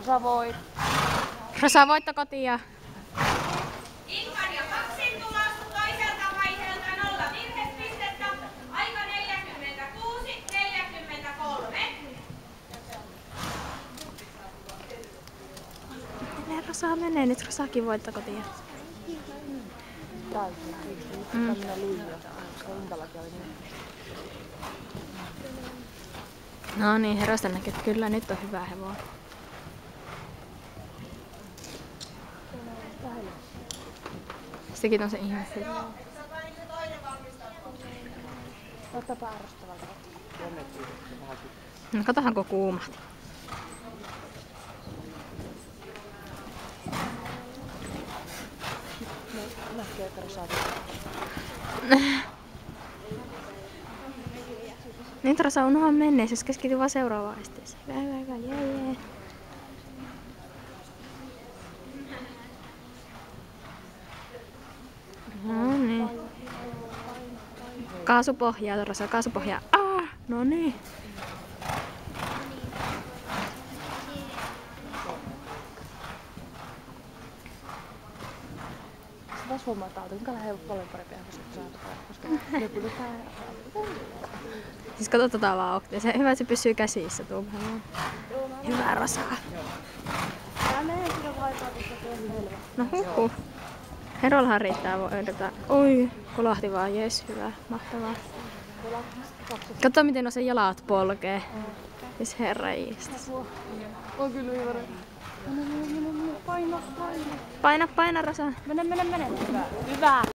Rosa voit. Rosa, voitto kotia. Inkan ja kaksin tulos toiselta vaiheelta 0 virhepistettä. Aika 46-43. Mene Rosa, menee nyt. Rosakin voitto kotia. No niin, Herosta näkee, että kyllä nyt on hyvä hevonen. Sekin on se ihme. Otapa arvostavalta. No katohan kun kuumahti. Näkee, että Rosa. Nyt Rosa unohan menneisyys, keskity vaan seuraavaan esteeseen. Hyvä, jee. No niin. Kaasupohjaa, Rosa, kaasupohjaa. No niin. Taas huomaa, että Autinkalle ei ole paljon parempia hevosia, koska ne pidetään. Siis kato tota vauhtia. Se hyvä, että se pysyy käsissä tuo hevonen. Hyvä Rosa. Tää menee kyllä vaipaa tuossa helvetti. No huhhuh. Herollahan riittää voideta. Oi, kolahti vaan, jes, hyvä, mahtavaa. Katso miten on se jalat polkee. Siis herranjestas. On kyllä hyvä. Mene, paina. Paina Rosa. Mene. Hyvä.